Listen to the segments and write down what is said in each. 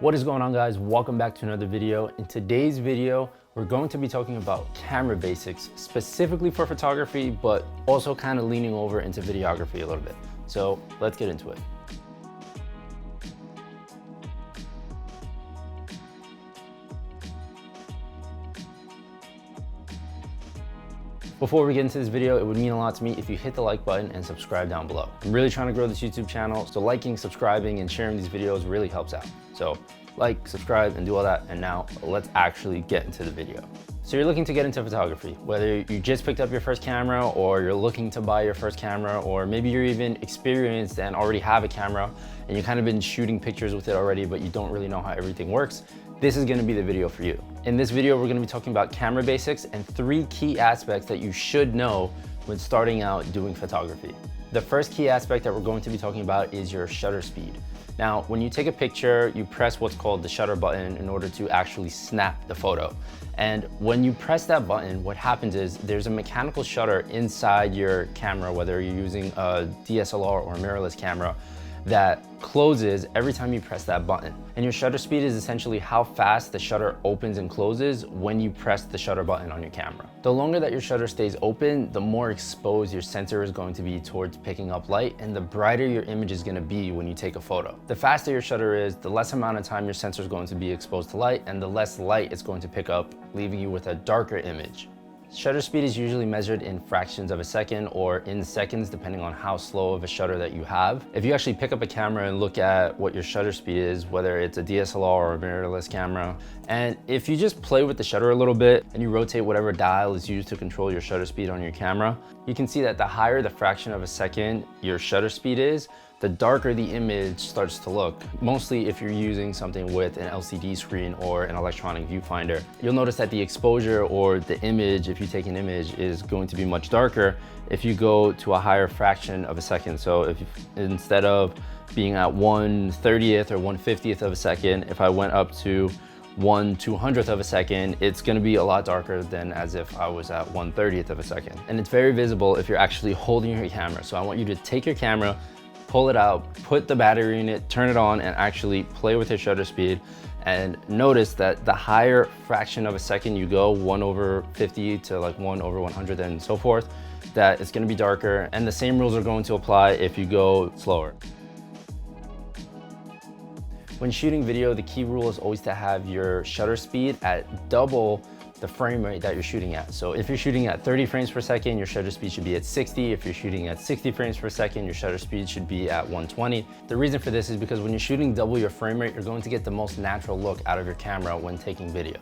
What is going on, guys? Welcome back to another video. In today's video, we're going to be talking about camera basics, specifically for photography, but also kind of leaning over into videography a little bit. So let's get into it. Before we get into this video, it would mean a lot to me if you hit the like button and subscribe down below. I'm really trying to grow this YouTube channel, so liking, subscribing, and sharing these videos really helps out. So like, subscribe, and do all that. And now let's actually get into the video. So you're looking to get into photography, whether you just picked up your first camera or you're looking to buy your first camera, or maybe you're even experienced and already have a camera and you've kind of been shooting pictures with it already, but you don't really know how everything works. This is gonna be the video for you. In this video, we're gonna be talking about camera basics and 3 key aspects that you should know when starting out doing photography. The first key aspect that we're going to be talking about is your shutter speed. Now, when you take a picture, you press what's called the shutter button in order to actually snap the photo. And when you press that button, what happens is there's a mechanical shutter inside your camera, whether you're using a DSLR or a mirrorless camera, that closes every time you press that button. And your shutter speed is essentially how fast the shutter opens and closes when you press the shutter button on your camera. The longer that your shutter stays open, the more exposed your sensor is going to be towards picking up light, and the brighter your image is gonna be when you take a photo. The faster your shutter is, the less amount of time your sensor is going to be exposed to light, and the less light it's going to pick up, leaving you with a darker image. Shutter speed is usually measured in fractions of a second or in seconds, depending on how slow of a shutter that you have. If you actually pick up a camera and look at what your shutter speed is, whether it's a DSLR or a mirrorless camera, and if you just play with the shutter a little bit and you rotate whatever dial is used to control your shutter speed on your camera, you can see that the higher the fraction of a second your shutter speed is, the darker the image starts to look. Mostly if you're using something with an LCD screen or an electronic viewfinder. You'll notice that the exposure or the image, if you take an image, is going to be much darker if you go to a higher fraction of a second. So if instead of being at 1/30th or 1/50th of a second, if I went up to 1/200th of a second, it's gonna be a lot darker than as if I was at 1/30th of a second. And it's very visible if you're actually holding your camera. So I want you to take your camera, pull it out, put the battery in it, turn it on, and actually play with your shutter speed. And notice that the higher fraction of a second you go, 1/50 to like 1/100 and so forth, that it's gonna be darker. And the same rules are going to apply if you go slower. When shooting video, the key rule is always to have your shutter speed at double the frame rate that you're shooting at. So if you're shooting at 30 frames per second, your shutter speed should be at 60. If you're shooting at 60 frames per second, your shutter speed should be at 120. The reason for this is because when you're shooting double your frame rate, you're going to get the most natural look out of your camera when taking video.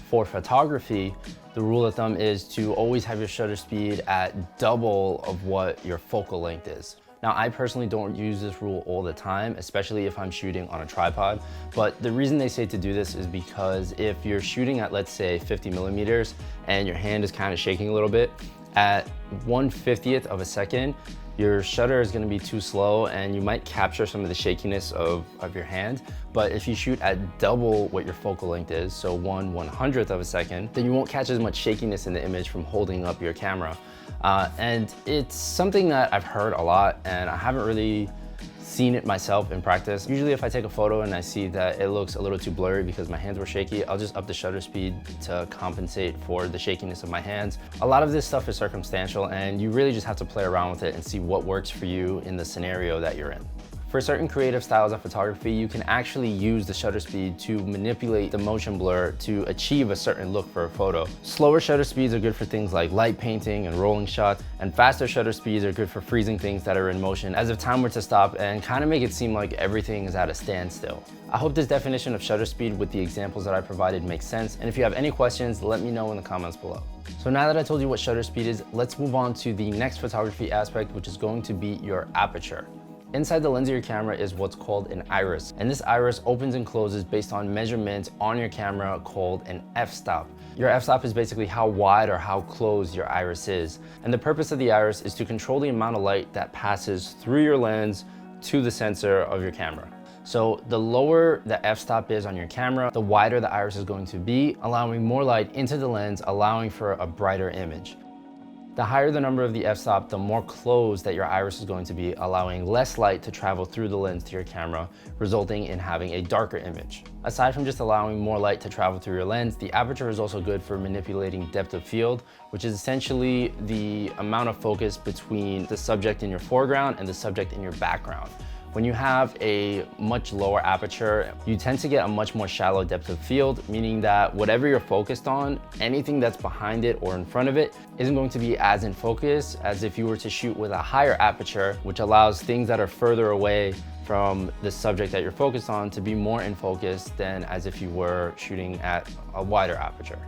For photography, the rule of thumb is to always have your shutter speed at double of what your focal length is. Now, I personally don't use this rule all the time, especially if I'm shooting on a tripod. But the reason they say to do this is because if you're shooting at, let's say, 50 millimeters and your hand is kind of shaking a little bit, at 1/50th of a second, your shutter is gonna be too slow and you might capture some of the shakiness of your hand. But if you shoot at double what your focal length is, so 1/100th of a second, then you won't catch as much shakiness in the image from holding up your camera. And it's something that I've heard a lot, and I haven't really seen it myself in practice. Usually if I take a photo and I see that it looks a little too blurry because my hands were shaky, I'll just up the shutter speed to compensate for the shakiness of my hands. A lot of this stuff is circumstantial, and you really just have to play around with it and see what works for you in the scenario that you're in. For certain creative styles of photography, you can actually use the shutter speed to manipulate the motion blur to achieve a certain look for a photo. Slower shutter speeds are good for things like light painting and rolling shots, and faster shutter speeds are good for freezing things that are in motion as if time were to stop and kind of make it seem like everything is at a standstill. I hope this definition of shutter speed with the examples that I provided makes sense, and if you have any questions, let me know in the comments below. So now that I told you what shutter speed is, let's move on to the next photography aspect, which is going to be your aperture. Inside the lens of your camera is what's called an iris, and this iris opens and closes based on measurements on your camera called an f-stop. Your f-stop is basically how wide or how close your iris is, and the purpose of the iris is to control the amount of light that passes through your lens to the sensor of your camera. So the lower the f-stop is on your camera, the wider the iris is going to be, allowing more light into the lens, allowing for a brighter image. The higher the number of the f-stop, the more closed that your iris is going to be, allowing less light to travel through the lens to your camera, resulting in having a darker image. Aside from just allowing more light to travel through your lens, the aperture is also good for manipulating depth of field, which is essentially the amount of focus between the subject in your foreground and the subject in your background. When you have a much lower aperture, you tend to get a much more shallow depth of field, meaning that whatever you're focused on, anything that's behind it or in front of it isn't going to be as in focus as if you were to shoot with a higher aperture, which allows things that are further away from the subject that you're focused on to be more in focus than as if you were shooting at a wider aperture.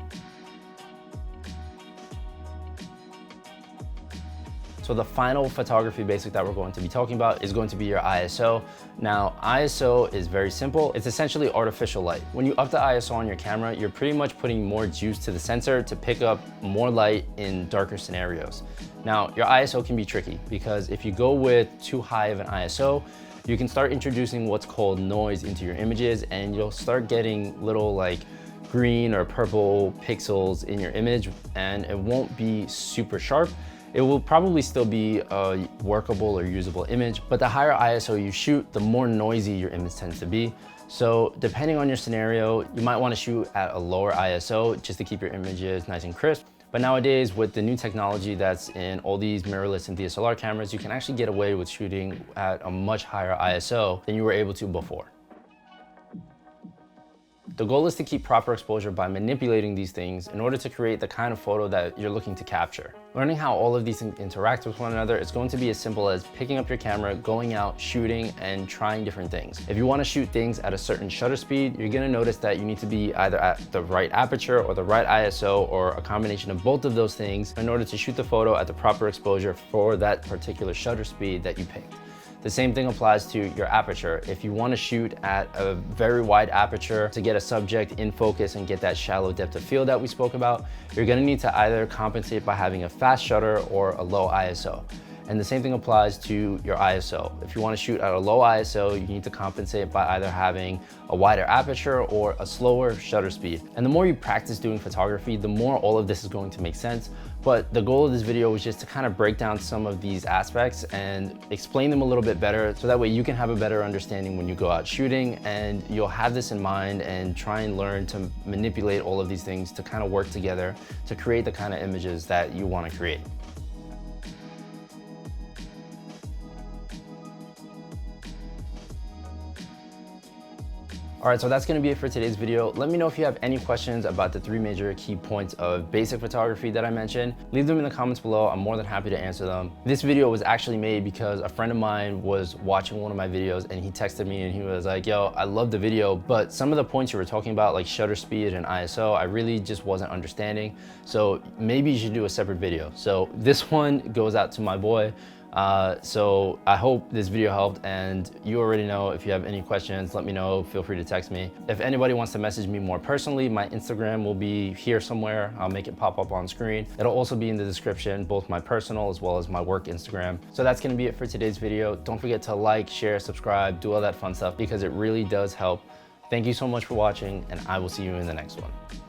So the final photography basic that we're going to be talking about is going to be your ISO. Now, ISO is very simple. It's essentially artificial light. When you up the ISO on your camera, you're pretty much putting more juice to the sensor to pick up more light in darker scenarios. Now, your ISO can be tricky because if you go with too high of an ISO, you can start introducing what's called noise into your images, and you'll start getting little like green or purple pixels in your image, and it won't be super sharp. It will probably still be a workable or usable image, but the higher ISO you shoot, the more noisy your image tends to be. So depending on your scenario, you might want to shoot at a lower ISO just to keep your images nice and crisp. But nowadays, with the new technology that's in all these mirrorless and DSLR cameras, you can actually get away with shooting at a much higher ISO than you were able to before. The goal is to keep proper exposure by manipulating these things in order to create the kind of photo that you're looking to capture. Learning how all of these things interact with one another is going to be as simple as picking up your camera, going out, shooting, and trying different things. If you want to shoot things at a certain shutter speed, you're going to notice that you need to be either at the right aperture or the right ISO or a combination of both of those things in order to shoot the photo at the proper exposure for that particular shutter speed that you picked. The same thing applies to your aperture. If you want to shoot at a very wide aperture to get a subject in focus and get that shallow depth of field that we spoke about, you're going to need to either compensate by having a fast shutter or a low ISO. And the same thing applies to your ISO. If you want to shoot at a low ISO, you need to compensate by either having a wider aperture or a slower shutter speed. And the more you practice doing photography, the more all of this is going to make sense. But the goal of this video was just to kind of break down some of these aspects and explain them a little bit better, so that way you can have a better understanding when you go out shooting, and you'll have this in mind and try and learn to manipulate all of these things to kind of work together to create the kind of images that you want to create. All right, so that's gonna be it for today's video. Let me know if you have any questions about the 3 major key points of basic photography that I mentioned. Leave them in the comments below. I'm more than happy to answer them. This video was actually made because a friend of mine was watching one of my videos and he texted me and he was like, yo, I love the video, but some of the points you were talking about, like shutter speed and ISO, I really just wasn't understanding. So maybe you should do a separate video. So this one goes out to my boy. So I hope this video helped, and you already know, if you have any questions, let me know. Feel free to text me. If anybody wants to message me more personally, my Instagram will be here somewhere. I'll make it pop up on screen. It'll also be in the description, both my personal as well as my work Instagram. So that's gonna be it for today's video. Don't forget to like, share, subscribe, do all that fun stuff because it really does help. Thank you so much for watching, and I will see you in the next one.